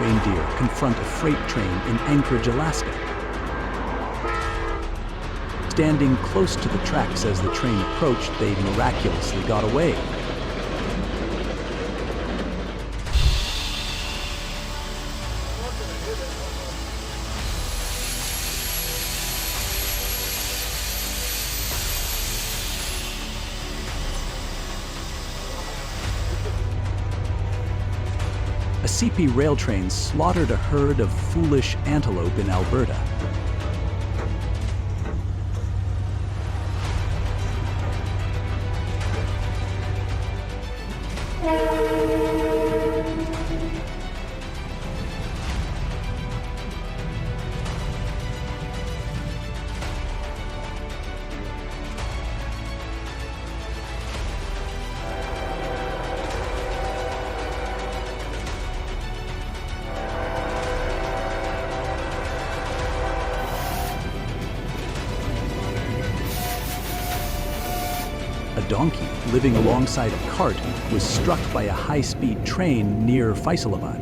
reindeer confront a freight train in Anchorage, Alaska. Standing close to the tracks as the train approached, they miraculously got away. A CP rail train slaughtered a herd of foolish antelope in Alberta. A donkey living alongside a cart was struck by a high-speed train near Faisalabad.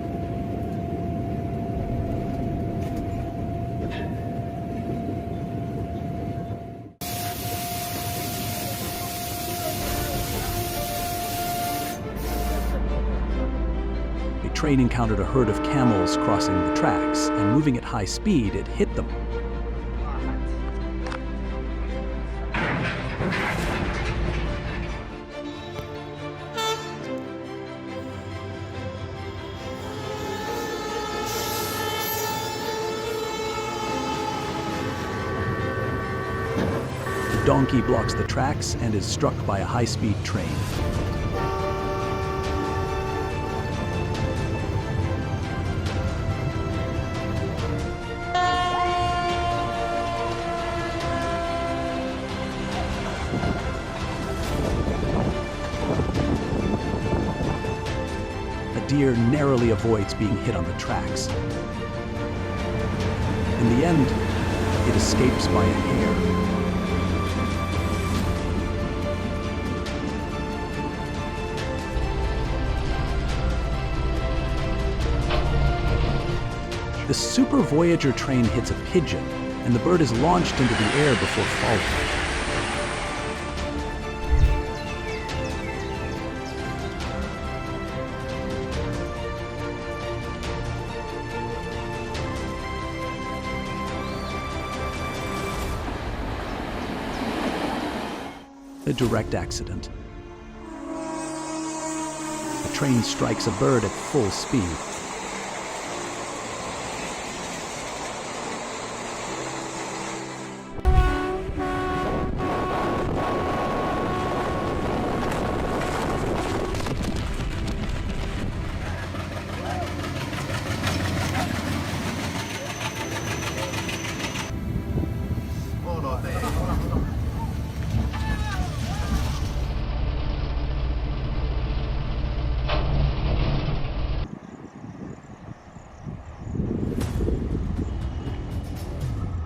A train encountered a herd of camels crossing the tracks, and moving at high speed, it hit them. The donkey blocks the tracks and is struck by a high-speed train. A deer narrowly avoids being hit on the tracks. In the end, it escapes by a hair. The Super Voyager train hits a pigeon, and the bird is launched into the air before falling. A direct accident. The train strikes a bird at full speed.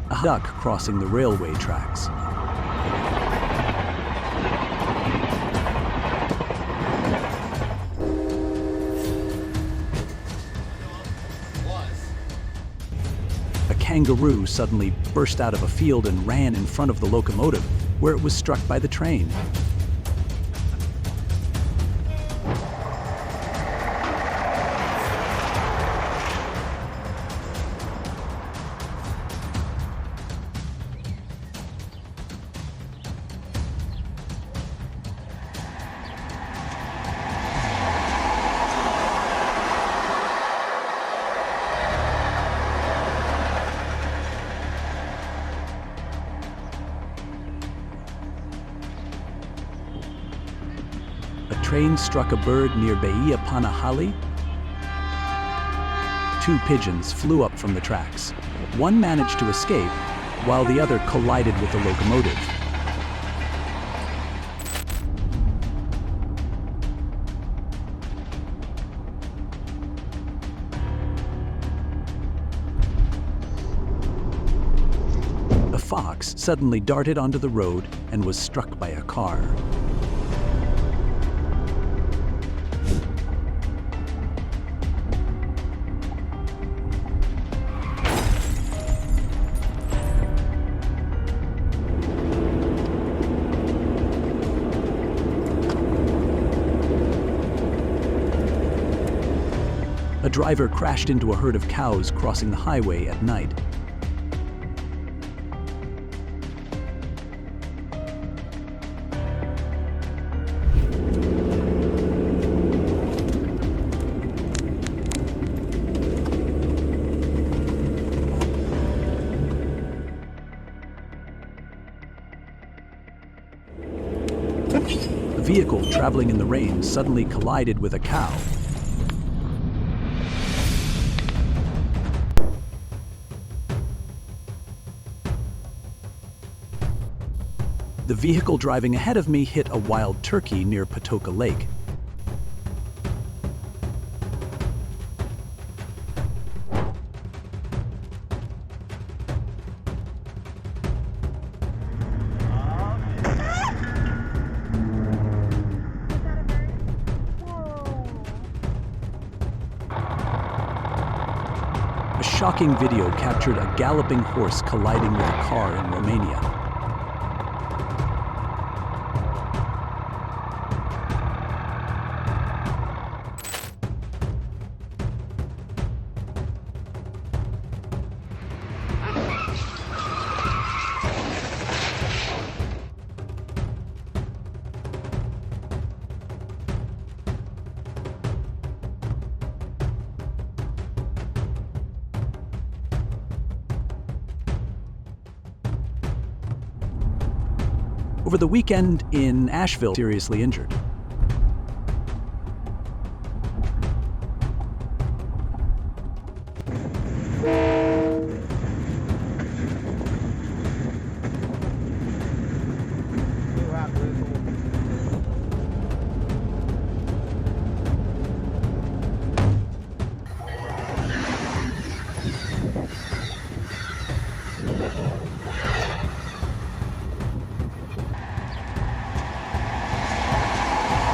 A duck crossing the railway tracks. A kangaroo suddenly burst out of a field and ran in front of the locomotive, where it was struck by the train. A train struck a bird near Bahia Panahali. 2 pigeons flew up from the tracks. One managed to escape, while the other collided with the locomotive. A fox suddenly darted onto the road and was struck by a car. A driver crashed into a herd of cows crossing the highway at night. A vehicle traveling in the rain suddenly collided with a cow. The vehicle driving ahead of me hit a wild turkey near Patoka Lake. A shocking video captured a galloping horse colliding with a car in Romania. Over the weekend in Asheville, seriously injured.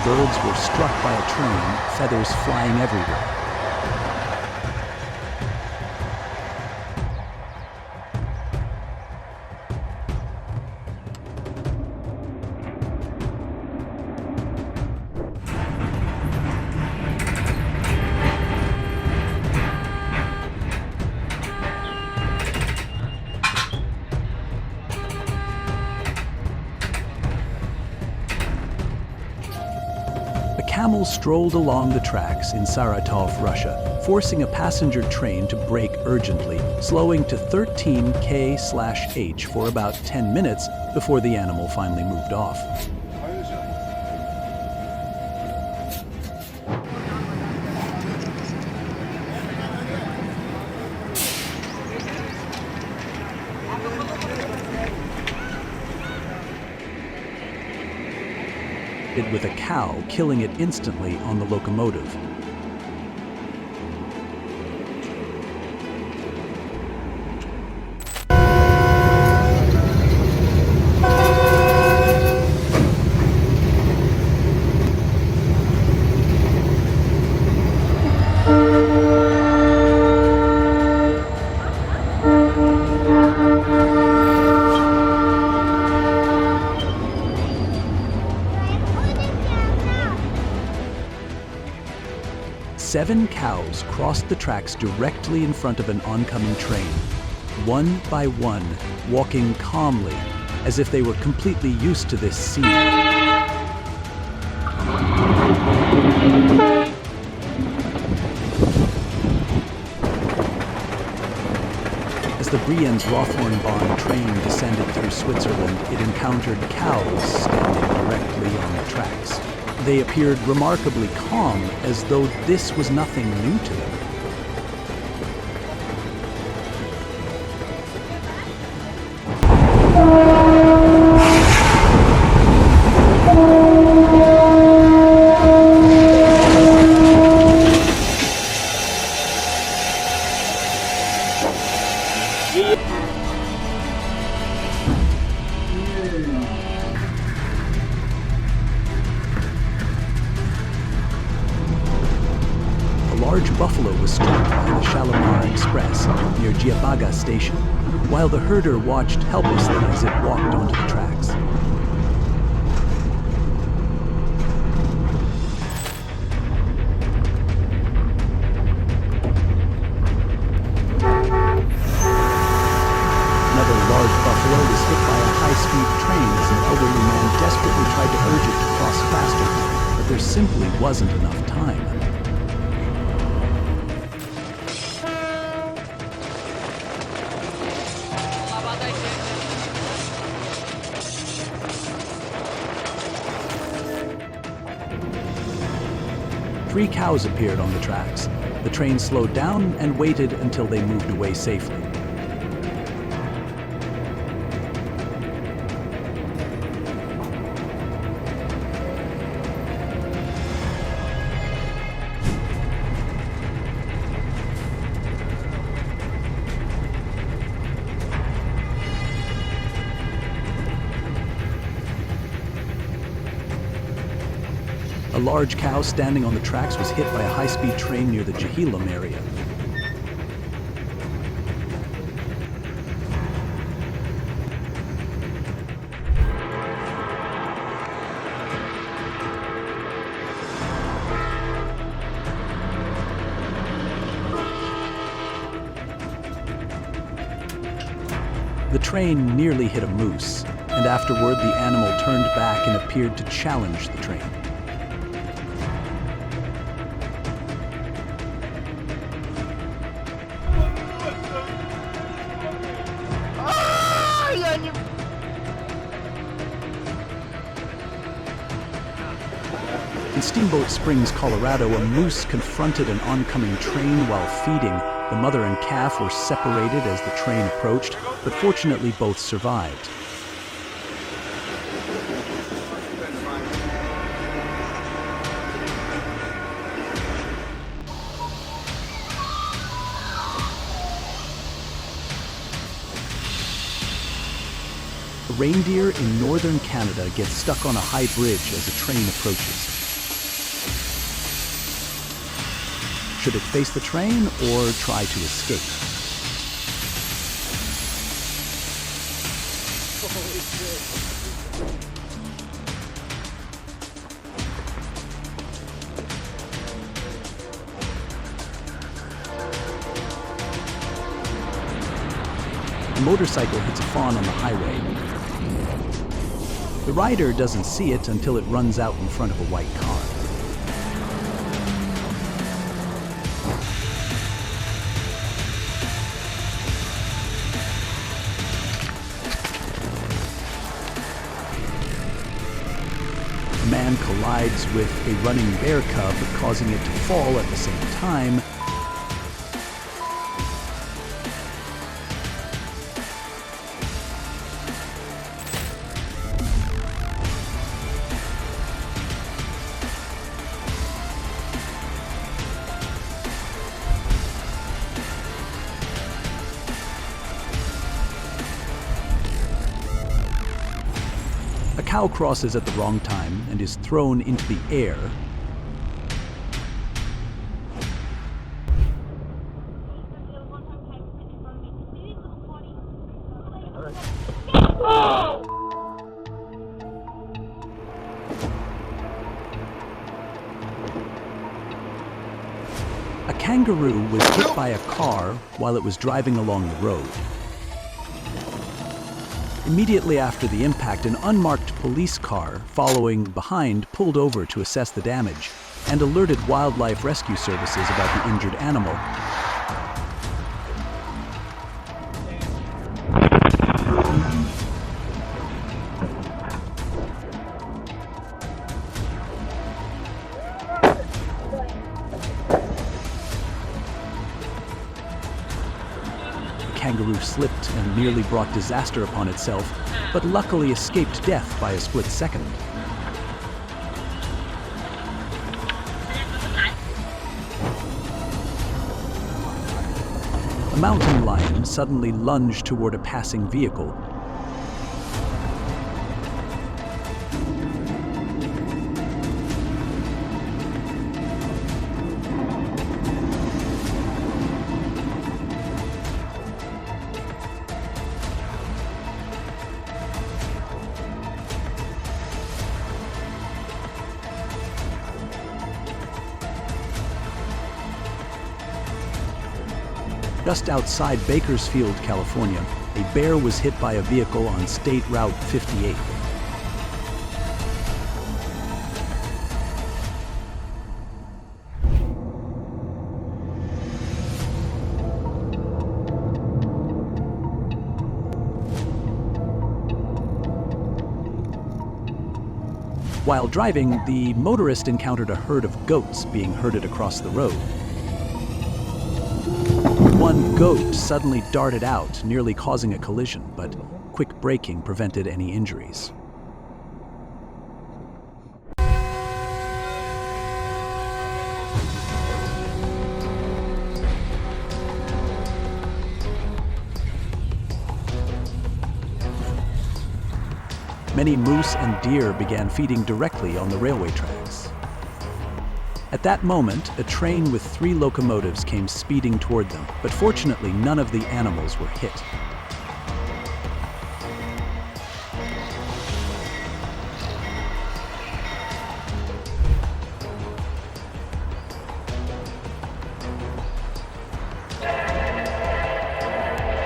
Birds were struck by a train, feathers flying everywhere. A camel strolled along the tracks in Saratov, Russia, forcing a passenger train to brake urgently, slowing to 13 km/h for about 10 minutes before the animal finally moved off. With a cow killing it instantly on the locomotive. Seven cows crossed the tracks directly in front of an oncoming train, one by one, walking calmly, as if they were completely used to this scene. As the Brienz-Rothorn-Bahn train descended through Switzerland, it encountered cows standing directly on the tracks. They appeared remarkably calm, as though this was nothing new to them. A large buffalo was struck by the Shalimar Express near Giabaga station, while the herder watched helplessly as it walked onto the tracks. simply wasn't enough time. 3 cows appeared on the tracks. The train slowed down and waited until they moved away safely. A large cow standing on the tracks was hit by a high-speed train near the Jehilam area. The train nearly hit a moose, and afterward the animal turned back and appeared to challenge the train. In Steamboat Springs, Colorado, a moose confronted an oncoming train while feeding. The mother and calf were separated as the train approached, but fortunately both survived. A reindeer in northern Canada gets stuck on a high bridge as a train approaches. Should it face the train or try to escape? Holy shit. A motorcycle hits a fawn on the highway. The rider doesn't see it until it runs out in front of a white car. A man collides with a running bear cub, causing it to fall at the same time. A cow crosses at the wrong time and is thrown into the air. A kangaroo was hit by a car while it was driving along the road. Immediately after the impact, an unmarked police car following behind pulled over to assess the damage and alerted wildlife rescue services about the injured animal. The kangaroo slipped and nearly brought disaster upon itself, but luckily escaped death by a split second. A mountain lion suddenly lunged toward a passing vehicle. Just outside Bakersfield, California, a bear was hit by a vehicle on State Route 58. While driving, the motorist encountered a herd of goats being herded across the road. One goat suddenly darted out, nearly causing a collision, but quick braking prevented any injuries. Many moose and deer began feeding directly on the railway tracks. At that moment, a train with 3 locomotives came speeding toward them, but fortunately none of the animals were hit.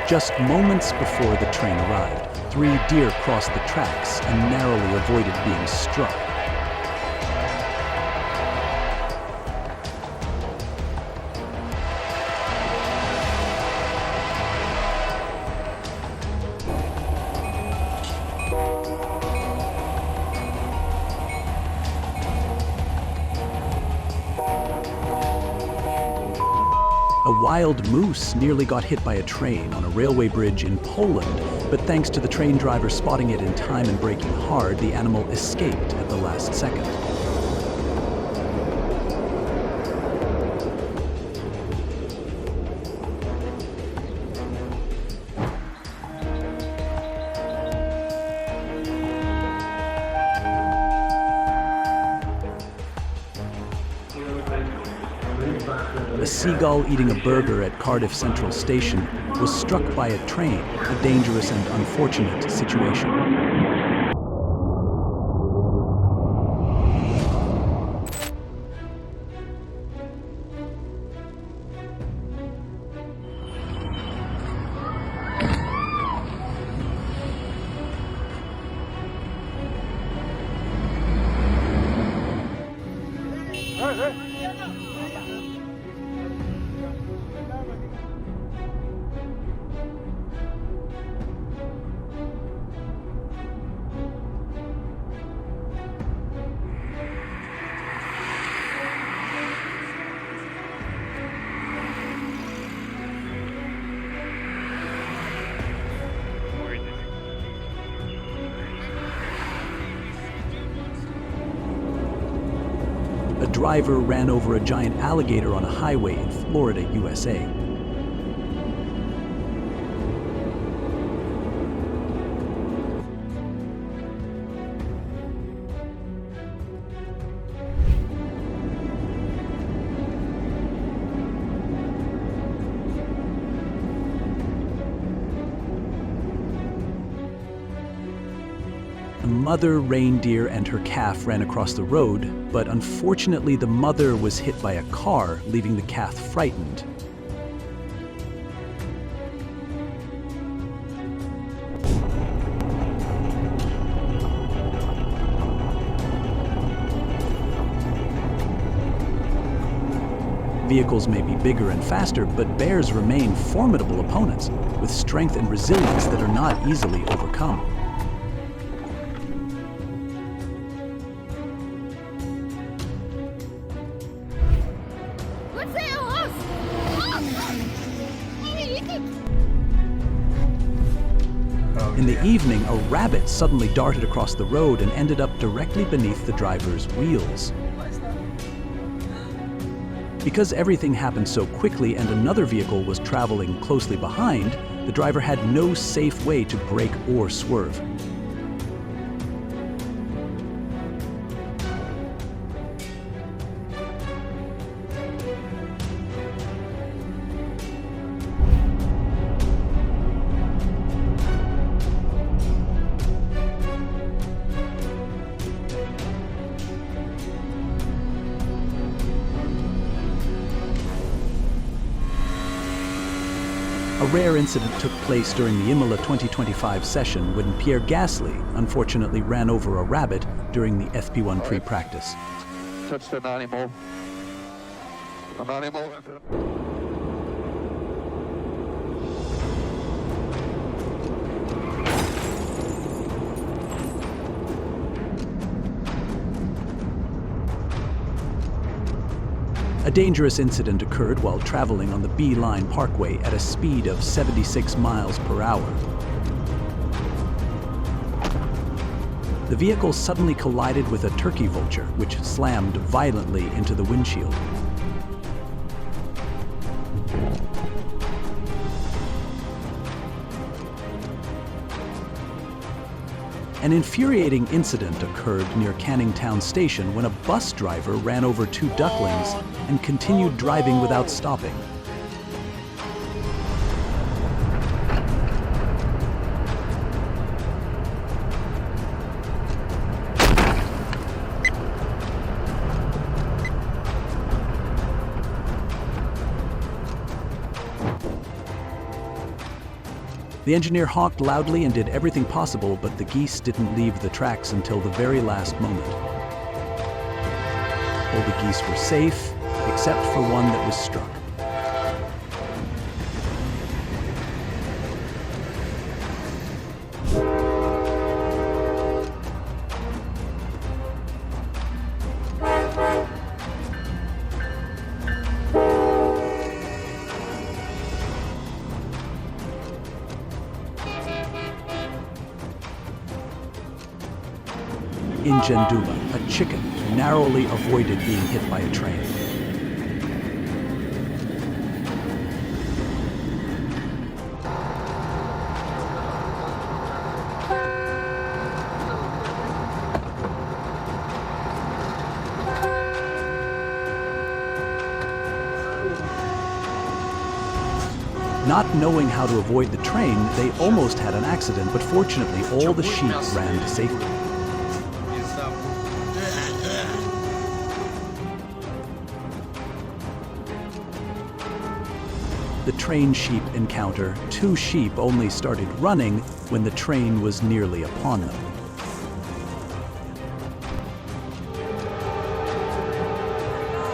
Just moments before the train arrived, 3 deer crossed the tracks and narrowly avoided being struck. A wild moose nearly got hit by a train on a railway bridge in Poland, but thanks to the train driver spotting it in time and braking hard, the animal escaped at the last second. A seagull eating a burger at Cardiff Central Station was struck by a train, a dangerous and unfortunate situation. A driver ran over a giant alligator on a highway in Florida, USA. A mother reindeer and her calf ran across the road, but unfortunately the mother was hit by a car, leaving the calf frightened. Vehicles may be bigger and faster, but bears remain formidable opponents, with strength and resilience that are not easily overcome. In the evening, a rabbit suddenly darted across the road and ended up directly beneath the driver's wheels. Because everything happened so quickly and another vehicle was traveling closely behind, the driver had no safe way to brake or swerve. A rare incident took place during the Imola 2025 session when Pierre Gasly unfortunately ran over a rabbit during the FP1 pre-practice. Touched an animal. A dangerous incident occurred while traveling on the B Line Parkway at a speed of 76 miles per hour. The vehicle suddenly collided with a turkey vulture, which slammed violently into the windshield. An infuriating incident occurred near Canning Town Station when a bus driver ran over two ducklings and continued driving without stopping. The engineer honked loudly and did everything possible, but the geese didn't leave the tracks until the very last moment. All the geese were safe, except for one that was struck. In Jandula, a chicken narrowly avoided being hit by a train. Not knowing how to avoid the train, they almost had an accident, but fortunately all the sheep ran to safety. The train sheep encounter, two sheep only started running when the train was nearly upon them.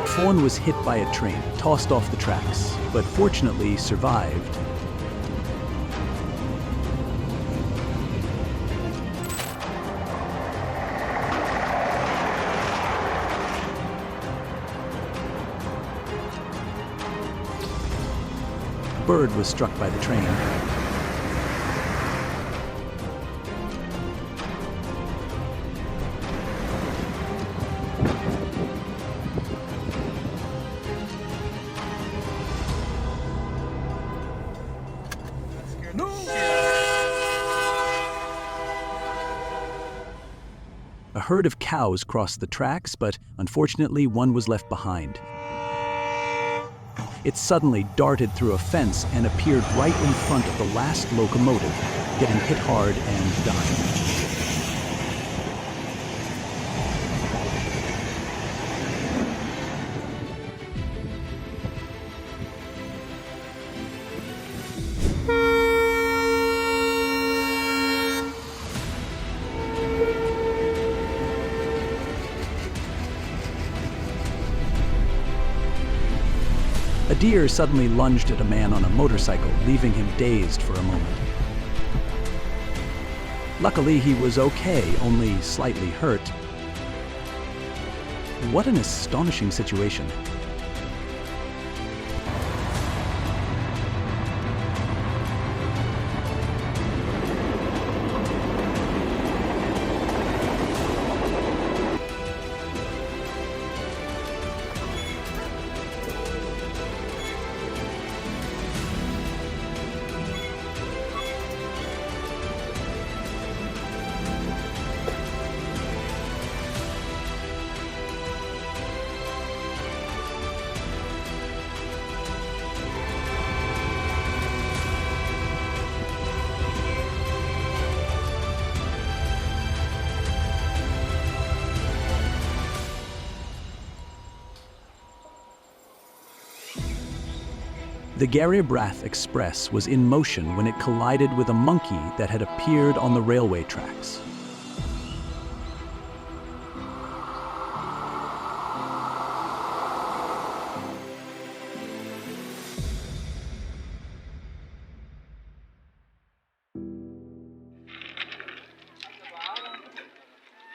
Fawn was hit by a train, tossed off the tracks, but fortunately survived. A bird was struck by the train. A herd of cows crossed the tracks, but unfortunately one was left behind. It suddenly darted through a fence and appeared right in front of the last locomotive, getting hit hard and dying. A deer suddenly lunged at a man on a motorcycle, leaving him dazed for a moment. Luckily, he was okay, only slightly hurt. What an astonishing situation. The Gariabrath Express was in motion when it collided with a monkey that had appeared on the railway tracks.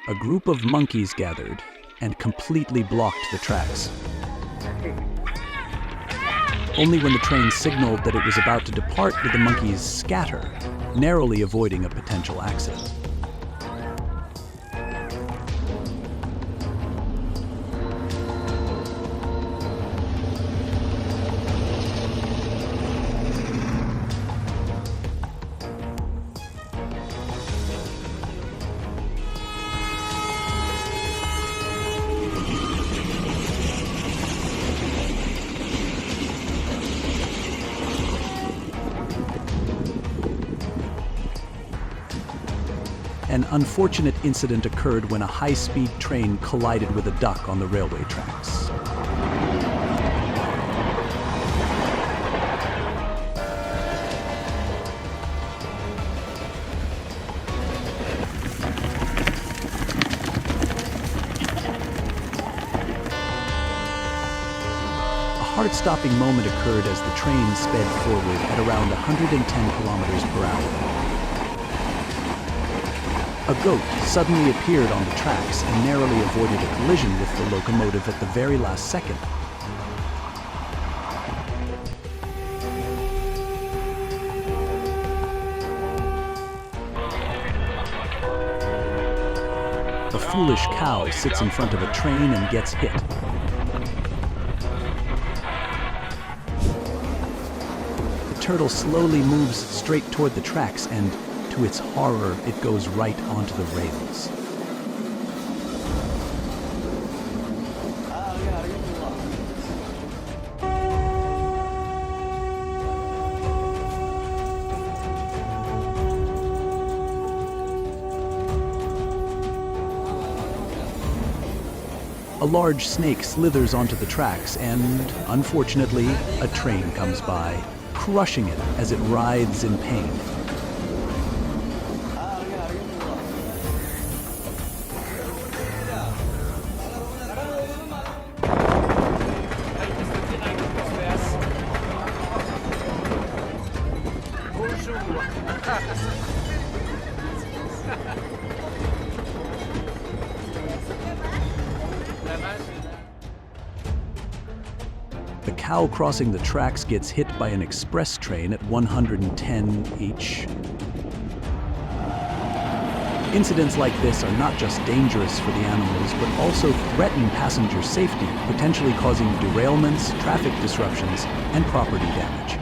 A group of monkeys gathered and completely blocked the tracks. Only when the train signaled that it was about to depart did the monkeys scatter, narrowly avoiding a potential accident. An unfortunate incident occurred when a high-speed train collided with a duck on the railway tracks. A heart-stopping moment occurred as the train sped forward at around 110 kilometers per hour. A goat suddenly appeared on the tracks and narrowly avoided a collision with the locomotive at the very last second. A foolish cow sits in front of a train and gets hit. The turtle slowly moves straight toward the tracks and, to its horror, it goes right onto the rails. A large snake slithers onto the tracks and, unfortunately, a train comes by, crushing it as it writhes in pain. The cow crossing the tracks gets hit by an express train at 110 each. Incidents like this are not just dangerous for the animals, but also threaten passenger safety, potentially causing derailments, traffic disruptions, and property damage.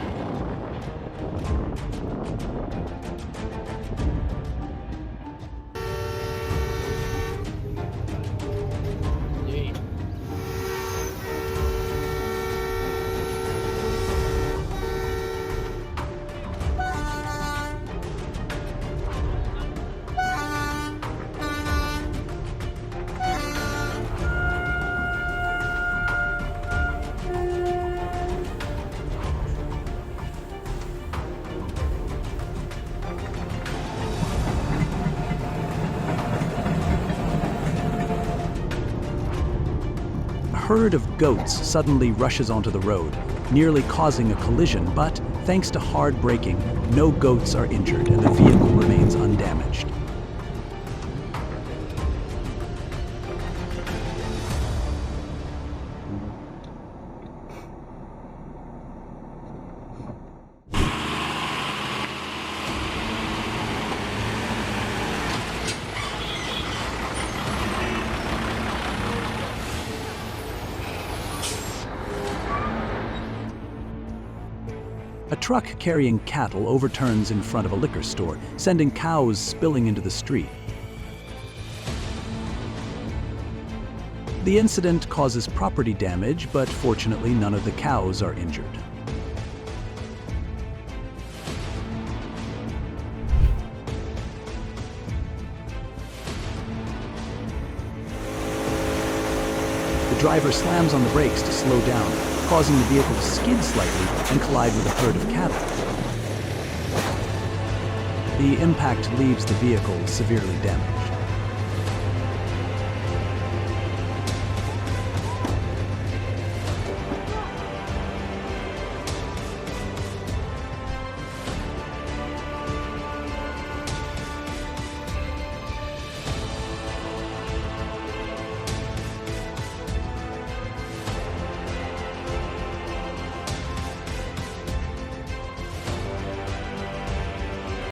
A herd of goats suddenly rushes onto the road, nearly causing a collision, but thanks to hard braking, no goats are injured and the vehicle remains undamaged. A truck carrying cattle overturns in front of a liquor store, sending cows spilling into the street. The incident causes property damage, but fortunately none of the cows are injured. The driver slams on the brakes to slow down, causing the vehicle to skid slightly and collide with a herd of cattle. The impact leaves the vehicle severely damaged.